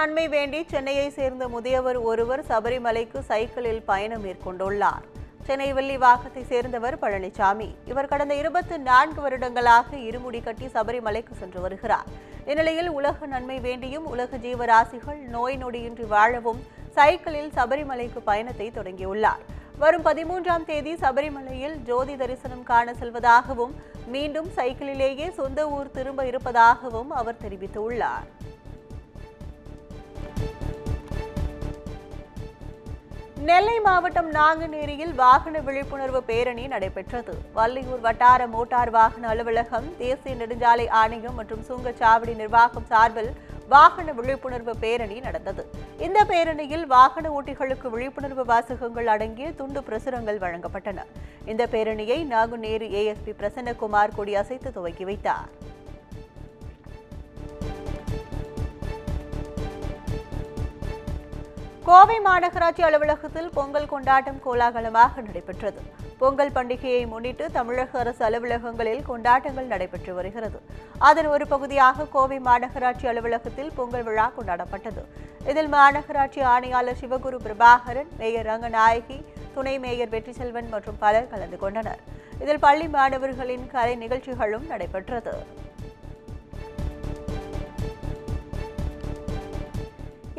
நன்மை வேண்டி சென்னையை சேர்ந்த முதியவர் ஒருவர் சபரிமலைக்கு சைக்கிளில் பயணம் மேற்கொண்டுள்ளார். சென்னை வெள்ளிவாக்கத்தை சேர்ந்தவர் பழனிசாமி. இவர் கடந்த 24 வருடங்களாக இருமுடி கட்டி சபரிமலைக்கு சென்று வருகிறார். இந்நிலையில் உலக நன்மை வேண்டியும் உலக ஜீவராசிகள் நோய் நொடியின்றி வாழவும் சைக்கிளில் சபரிமலைக்கு பயணத்தை தொடங்கியுள்ளார். வரும் 13ஆம் தேதி சபரிமலையில் ஜோதி தரிசனம் காண செல்வதாகவும் மீண்டும் சைக்கிளிலேயே சொந்த ஊர் திரும்ப இருப்பதாகவும் அவர் தெரிவித்துள்ளார். நெல்லை மாவட்டம் நாங்குநேரியில் வாகன விழிப்புணர்வு பேரணி நடைபெற்றது. வள்ளியூர் வட்டார மோட்டார் வாகன அலுவலகம், தேசிய நெடுஞ்சாலை ஆணையம் மற்றும் சுங்கச்சாவடி நிர்வாகம் சார்பில் வாகன விழிப்புணர்வு பேரணி நடந்தது. இந்த பேரணியில் வாகன ஓட்டிகளுக்கு விழிப்புணர்வு வாசகங்கள் அடங்கிய துண்டு பிரசுரங்கள் வழங்கப்பட்டன. இந்த பேரணியை நாங்குநேரி ஏஎஸ்பி பிரசன்னகுமார் கொடியசைத்து துவக்கி வைத்தார். கோவை மாநகராட்சி அலுவலகத்தில் பொங்கல் கொண்டாட்டம் கோலாகலமாக நடைபெற்றது. பொங்கல் பண்டிகையை முன்னிட்டு தமிழக அரசு அலுவலகங்களில் கொண்டாட்டங்கள் நடைபெற்று வருகிறது. அதன் ஒரு பகுதியாக கோவை மாநகராட்சி அலுவலகத்தில் பொங்கல் விழா கொண்டாடப்பட்டது. இதில் மாநகராட்சி ஆணையாளர் சிவகுரு பிரபாகரன், மேயர் ரங்கநாயகி, துணை மேயர் வெற்றிச்செல்வன் மற்றும் பலர் கலந்து கொண்டனர். இதில் பள்ளி மாணவர்களின் கலை நிகழ்ச்சிகளும் நடைபெற்றது.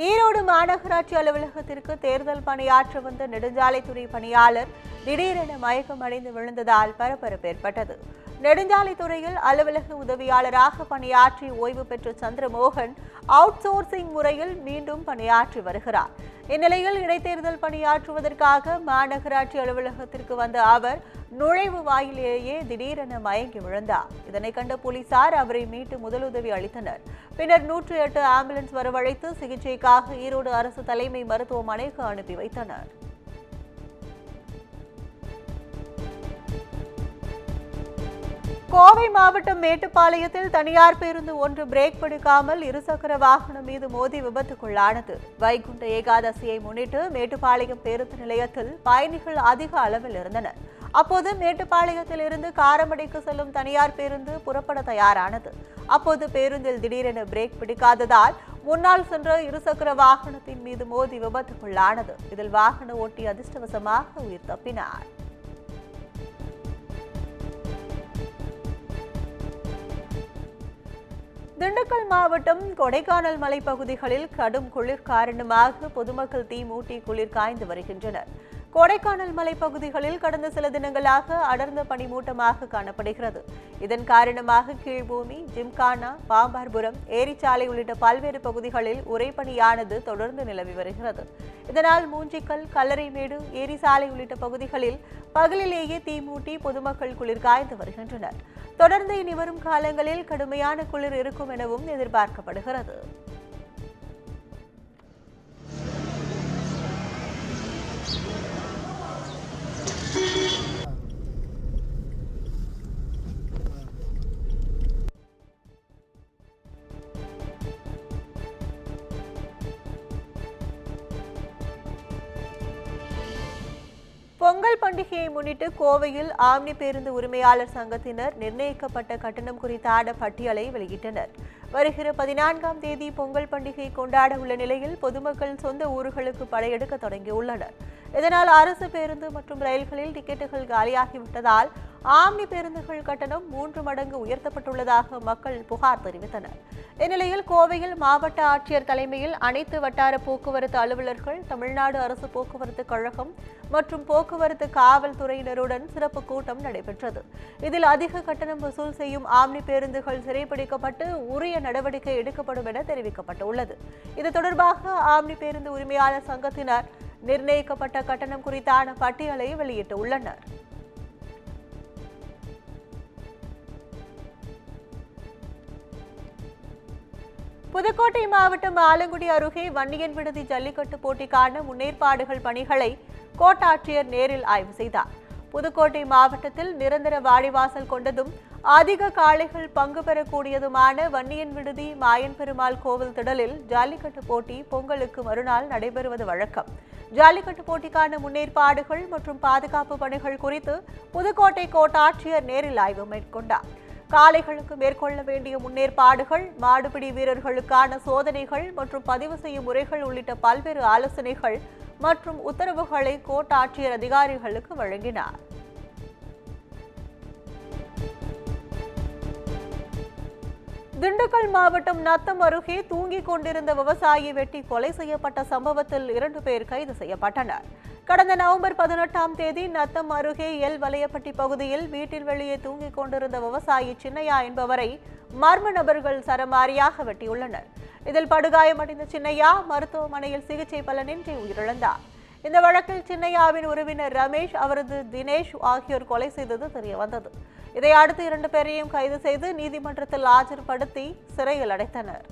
ஈரோடு மாநகராட்சி அலுவலகத்திற்கு தேர்தல் பணியாற்ற வந்த நெடுஞ்சாலைத்துறை பணியாளர் திடீரென மயக்கம் அடைந்து விழுந்ததால் பரபரப்பு ஏற்பட்டது. நெடுஞ்சாலைத்துறையில் அலுவலக உதவியாளராக பணியாற்றி ஓய்வு பெற்ற சந்திரமோகன் அவுட் சோர்சிங் முறையில் மீண்டும் பணியாற்றி வருகிறார். இந்நிலையில் இடைத்தேர்தல் பணியாற்றுவதற்காக மாநகராட்சி அலுவலகத்திற்கு வந்த அவர் நுழைவு வாயிலேயே திடீரென மயங்கி விழுந்தார். இதனை கண்ட போலீசார் அவரை மீட்டு முதலுதவி அளித்தனர். பின்னர் 108 ஆம்புலன்ஸ் வரவழைத்து சிகிச்சைக்காக ஈரோடு அரசு தலைமை மருத்துவமனைக்கு அனுப்பி வைத்தனர். கோவை மாவட்டம் மேட்டுப்பாளையத்தில் தனியார் பேருந்து ஒன்று பிரேக் பிடிக்காமல் இருசக்கர வாகனம் மீது மோதி விபத்துக்குள்ளானது. வைகுண்ட ஏகாதசியை முன்னிட்டு மேட்டுப்பாளையம் பேருந்து நிலையத்தில் பயணிகள் அதிக அளவில் இருந்தனர். அப்போது மேட்டுப்பாளையத்தில் இருந்து காரமடைக்கு செல்லும் தனியார் பேருந்து புறப்பட தயாரானது. அப்போது பேருந்தில் திடீரென பிரேக் பிடிக்காததால் முன்னால் சென்ற இருசக்கர வாகனத்தின் மீது மோதி விபத்துக்குள்ளானது. இதில் வாகன ஓட்டி அதிர்ஷ்டவசமாக உயிர் தப்பினார். திண்டுக்கல் மாவட்டம் கொடைக்கானல் மலைப்பகுதிகளில் கடும் குளிர் காரணமாக பொதுமக்கள் தீ மூட்டி குளிர் காய்ந்து வருகின்றனர். கொடைக்கானல் மலைப்பகுதிகளில் கடந்த சில தினங்களாக அடர்ந்த பனிமூட்டமாக காணப்படுகிறது. இதன் காரணமாக கீழ்பூமி, ஜிம்கானா, பாம்பார்புரம், ஏரிச்சாலை உள்ளிட்ட பல்வேறு பகுதிகளில் உறைபனியானது தொடர்ந்து நிலவி வருகிறது. இதனால் மூஞ்சிக்கல், கல்லறைமேடு, ஏரிசாலை உள்ளிட்ட பகுதிகளில் பகலிலேயே தீ மூட்டி பொதுமக்கள் குளிர் காய்ந்து வருகின்றனர். தொடர்ந்து இனி வரும் காலங்களில் கடுமையான குளிர் இருக்கும் எனவும் எதிர்பார்க்கப்படுகிறது. பொங்கல் பண்டிகையை முன்னிட்டு கோவையில் ஆம்னி பேருந்து உரிமையாளர் சங்கத்தினர் நிர்ணயிக்கப்பட்ட கட்டணம் குறித்தான பட்டியலை வெளியிட்டனர். வருகிற 14ஆம் தேதி பொங்கல் பண்டிகை கொண்டாட உள்ள நிலையில் பொதுமக்கள் சொந்த ஊர்களுக்கு படையெடுக்க தொடங்கியுள்ளனர். இதனால் அரசு பேருந்து மற்றும் ரயில்களில் டிக்கெட்டுகள் காலியாகிவிட்டதால் ஆம்னி பேருந்துகள் கட்டணம் 3 மடங்கு உயர்த்தப்பட்டுள்ளதாக மக்கள் புகார் தெரிவித்தனர். இந்நிலையில் கோவையில் மாவட்ட ஆட்சியர் தலைமையில் அனைத்து வட்டார போக்குவரத்து அலுவலர்கள், தமிழ்நாடு அரசு போக்குவரத்து கழகம் மற்றும் போக்குவரத்து காவல்துறையினருடன் சிறப்பு கூட்டம் நடைபெற்றது. இதில் அதிக கட்டணம் வசூல் செய்யும் ஆம்னி பேருந்துகள் சிறைப்பிடிக்கப்பட்டு உரிய நடவடிக்கை எடுக்கப்படும் என தெரிவிக்கப்பட்டுள்ளது. இது தொடர்பாக ஆம்னி பேருந்து உரிமையாளர் சங்கத்தினர் நிர்ணயிக்கப்பட்ட கட்டணம் குறித்தான பட்டியலை வெளியிட்டுள்ளனர். புதுக்கோட்டை மாவட்டம் ஆலங்குடி அருகே வன்னியன் விடுதி ஜல்லிக்கட்டு போட்டிக்கான முன்னேற்பாடுகள் பணிகளை கோட்டாட்சியர் நேரில் ஆய்வு செய்தார். புதுக்கோட்டை மாவட்டத்தில் நிரந்தர வாடிவாசல் கொண்டதும் அதிக காளைகள் பங்கு பெறக்கூடியதுமான வன்னியன் விடுதி மாயன் பெருமாள் கோவில் திடலில் ஜல்லிக்கட்டு போட்டி பொங்கலுக்கு மறுநாள் நடைபெறுவது வழக்கம். ஜல்லிக்கட்டு போட்டிக்கான முன்னேற்பாடுகள் மற்றும் பாதுகாப்பு பணிகள் குறித்து புதுக்கோட்டை கோட்டாட்சியர் நேரில் ஆய்வு மேற்கொண்டார். காளைகளுக்கு மேற்கொள்ள வேண்டிய முன்னேற்பாடுகள், மாடுபிடி வீரர்களுக்கான சோதனைகள் மற்றும் பதிவு செய்யும் முறைகள் உள்ளிட்ட பல்வேறு ஆலோசனைகள் மற்றும் உத்தரவுகளை கோட்டாட்சியர் அதிகாரிகளுக்கு வழங்கினார். திண்டுக்கல் மாவட்டம் நத்தம் அருகே தூங்கிக் கொண்டிருந்த விவசாயி வெட்டி கொலை செய்யப்பட்ட சம்பவத்தில் 2 பேர் கைது செய்யப்பட்டனர். கடந்த நவம்பர் 18ஆம் தேதி நத்தம் அருகே எல் வலையப்பட்டி பகுதியில் வீட்டில் வெளியே தூங்கிக் கொண்டிருந்த விவசாயி சின்னையா என்பவரை மர்ம நபர்கள் சரமாரியாக வெட்டியுள்ளனர். இதில் படுகாயமடைந்த சின்னையா மருத்துவமனையில் சிகிச்சை பலனின்றி உயிரிழந்தார். இந்த வழக்கில் சின்னையாவின் உறவினர் ரமேஷ், அவரது தினேஷ் ஆகியோர் கொலை செய்தது தெரியவந்தது. இதை அடுத்து 2 பேரையும் கைது செய்து நீதிமன்றத்தில் ஆஜர்படுத்தி சிறையில் அடைத்தனர்.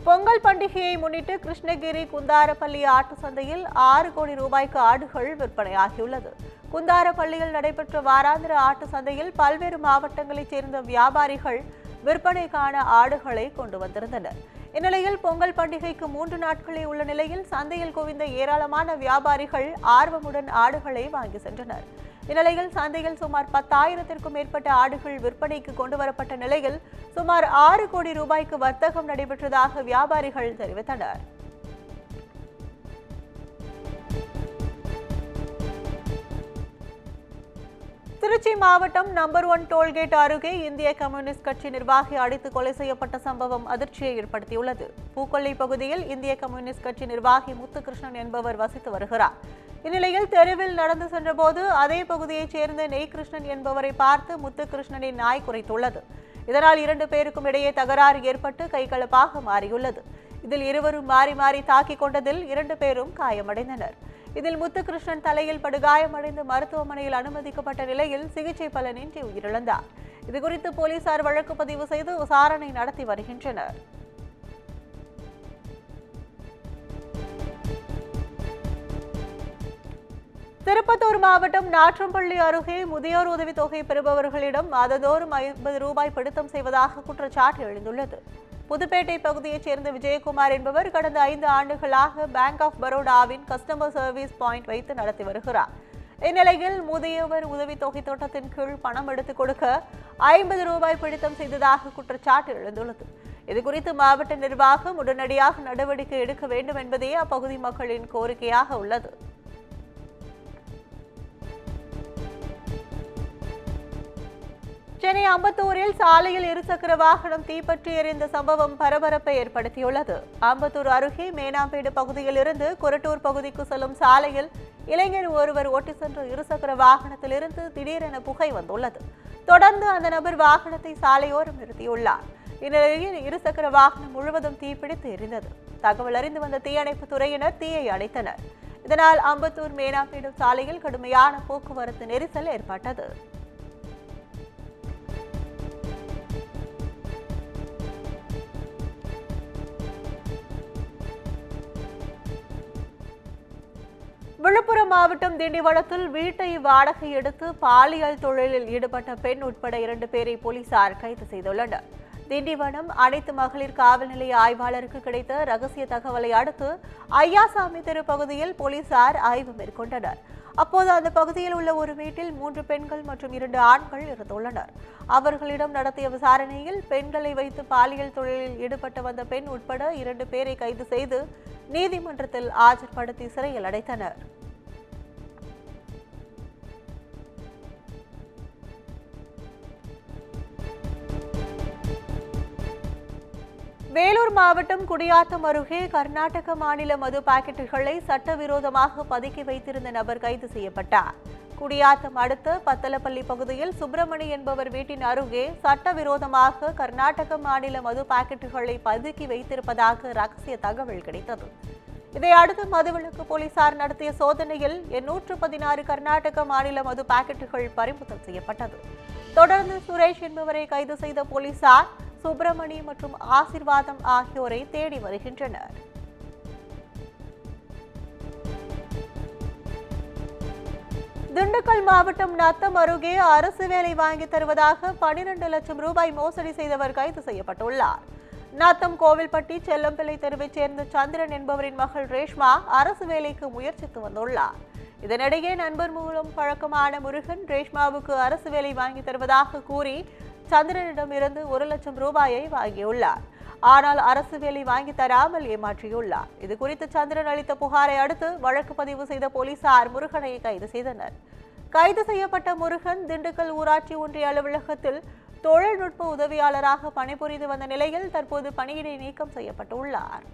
பொங்கல் பண்டிகையை முன்னிட்டு கிருஷ்ணகிரி குந்தாரப்பள்ளி ஆட்டு சந்தையில் 6 கோடி ரூபாய்க்கு ஆடுகள் விற்பனையாகியுள்ளது. குந்தாரப்பள்ளியில் நடைபெற்ற வாராந்திர ஆட்டு சந்தையில் பல்வேறு மாவட்டங்களைச் சேர்ந்த வியாபாரிகள் விற்பனைக்கான ஆடுகளை கொண்டு வந்திருந்தனர். இந்நிலையில் பொங்கல் பண்டிகைக்கு 3 நாட்களே உள்ள நிலையில் சந்தையில் குவிந்த ஏராளமான வியாபாரிகள் ஆர்வமுடன் ஆடுகளை வாங்கி சென்றனர். இந்நிலையில் சந்தையில் சுமார் 10,000த்திற்கும் மேற்பட்ட ஆடுகள் விற்பனைக்கு கொண்டு வரப்பட்ட நிலையில் சுமார் 6 கோடி ரூபாய்க்கு வர்த்தகம் நடைபெற்றதாக வியாபாரிகள் தெரிவித்தனர். திருச்சி மாவட்டம் நம்பர் 1 டோல்கேட் அருகே இந்திய கம்யூனிஸ்ட் கட்சி நிர்வாகி அடித்து கொலை செய்யப்பட்ட சம்பவம் அதிர்ச்சியை ஏற்படுத்தியுள்ளது. பூக்கொல்லி பகுதியில் இந்திய கம்யூனிஸ்ட் கட்சி நிர்வாகி முத்துகிருஷ்ணன் என்பவர் வசித்து வருகிறார். இந்நிலையில் தெருவில் நடந்து சென்றபோது அதே பகுதியைச் சேர்ந்த நெய்கிருஷ்ணன் என்பவரை பார்த்து முத்துகிருஷ்ணனின் நாய் குரைத்துள்ளது. இதனால் 2 பேருக்கும் இடையே தகராறு ஏற்பட்டு கைகலப்பாக மாறியுள்ளது. இதில் இருவரும் மாறி மாறி தாக்கிக் கொண்டதில் 2 பேரும் காயமடைந்தனர். இதில் முத்துகிருஷ்ணன் தலையில் படுகாயமடைந்து மருத்துவமனையில் அனுமதிக்கப்பட்ட நிலையில் சிகிச்சை பலனின்றி உயிரிழந்தார். இதுகுறித்து போலீசார் வழக்கு பதிவு செய்து விசாரணை நடத்தி வருகின்றனர். திருப்பத்தூர் மாவட்டம் நாற்றம்பள்ளி அருகே முதியோர் உதவித்தொகை பெறுபவர்களிடம் மாதந்தோறும் 50 ரூபாய் பிடித்தம் செய்வதாக குற்றச்சாட்டு எழுந்துள்ளது. புதுப்பேட்டை பகுதியைச் சேர்ந்த விஜயகுமார் என்பவர் கடந்த 5 ஆண்டுகளாக பேங்க் ஆஃப் பரோடாவின் கஸ்டமர் சர்வீஸ் பாயிண்ட் வைத்து நடத்தி வருகிறார். இந்நிலையில் முதியவர் உதவித்தொகை திட்டத்தின் கீழ் பணம் எடுத்துக் கொடுக்க 50 ரூபாய் பிடித்தம் செய்ததாக குற்றச்சாட்டு எழுந்துள்ளது. இதுகுறித்து மாவட்ட நிர்வாகம் உடனடியாக நடவடிக்கை எடுக்க வேண்டும் என்பதே அப்பகுதி மக்களின் கோரிக்கையாக உள்ளது. சென்னை அம்பத்தூரில் சாலையில் இருசக்கர வாகனம் தீப்பற்றி எரிந்த சம்பவம் பரபரப்பை ஏற்படுத்தியுள்ளது. அம்பத்தூர் அருகே மேனாம்பேடு பகுதியில் இருந்து கொரட்டூர் பகுதிக்கு செல்லும் சாலையில் இளைஞர் ஒருவர் ஓட்டி சென்ற இருசக்கர வாகனத்தில் இருந்து திடீரென புகை வந்துள்ளது. தொடர்ந்து அந்த நபர் வாகனத்தை சாலையோரம் நிறுத்தியுள்ளார். இந்நிலையில் இருசக்கர வாகனம் முழுவதும் தீப்பிடித்து எரிந்தது. தகவல் அறிந்து வந்த தீயணைப்பு துறையினர் தீயை அணைத்தனர். இதனால் அம்பத்தூர் மேனாம்பேடு சாலையில் கடுமையான போக்குவரத்து நெரிசல் ஏற்பட்டது. விழுப்புரம் மாவட்டம் திண்டிவனத்தில் வீட்டை வாடகை எடுத்து பாலியல் தொழிலில் ஈடுபட்ட பெண் உட்பட 2 பேரை போலீசார் கைது செய்துள்ளனர். திண்டிவனம் அனைத்து மகளிர் காவல் நிலைய ஆய்வாளருக்கு கிடைத்த ரகசிய தகவலை அடுத்து ஐயாசாமி தெரு பகுதியில் போலீசார் ஆய்வு மேற்கொண்டனர். அப்போது அந்த பகுதியில் உள்ள ஒரு வீட்டில் 3 பெண்கள் மற்றும் 2 ஆண்கள் இருந்துள்ளனர். அவர்களிடம் நடத்திய விசாரணையில் பெண்களை வைத்து பாலியல் தொழிலில் ஈடுபட்டு வந்த பெண் உட்பட 2 பேரை கைது செய்து நீதிமன்றத்தில் ஆஜர்படுத்தி சிறையில் அடைத்தனர். வேலூர் மாவட்டம் குடியாத்தம் அருகே கர்நாடக மாநில மது பாக்கெட்டுகளை சட்டவிரோதமாக பதுக்கி வைத்திருந்த நபர் கைது செய்யப்பட்டார். குடியாத்தம் அடுத்த பத்தலப்பள்ளி பகுதியில் சுப்பிரமணி என்பவர் வீட்டின் அருகே சட்டவிரோதமாக கர்நாடக மாநில மது பாக்கெட்டுகளை பதுக்கி வைத்திருப்பதாக ரகசிய தகவல் கிடைத்தது. இதையடுத்து மதுவிலக்கு போலீசார் நடத்திய சோதனையில் 816 கர்நாடக மாநில மது பாக்கெட்டுகள் பறிமுதல் செய்யப்பட்டது. தொடர்ந்து சுரேஷ் என்பவரை கைது செய்த போலீசார் சுப்பிரமணி மற்றும் ஆசிர்வாதம் ஆகியோரை தேடி வருகின்றனர். திண்டுக்கல் மாவட்டம் நத்தம் அருகே அரசு வேலை வாங்கி தருவதாக 12 லட்சம் ரூபாய் மோசடி செய்தவர் கைது செய்யப்பட்டுள்ளார். நத்தம் கோவில்பட்டி செல்லம்பிள்ளை தெருவைச் சேர்ந்த சந்திரன் என்பவரின் மகள் ரேஷ்மா அரசு வேலைக்கு முயற்சித்து வந்துள்ளார். இதனிடையே நண்பர் மூலம் பழக்கமான முருகன் ரேஷ்மாவுக்கு அரசு வேலை வாங்கி தருவதாக கூறி சந்திரனிடம் இருந்து 1 லட்சம் ரூபாயை வாங்கியுள்ளார். ஆனால் அரசு வேலை வாங்கி தராமல் ஏமாற்றியுள்ளார். இது குறித்து சந்திரன் அளித்த புகாரை அடுத்து வழக்கு பதிவு செய்த போலீசார் முருகனை கைது செய்தனர். கைது செய்யப்பட்ட முருகன் திண்டுக்கல் ஊராட்சி ஒன்றிய அலுவலகத்தில் தொழில்நுட்ப உதவியாளராக பணிபுரிந்து வந்த நிலையில் தற்போது பணியிடை நீக்கம் செய்யப்பட்டுள்ளார்.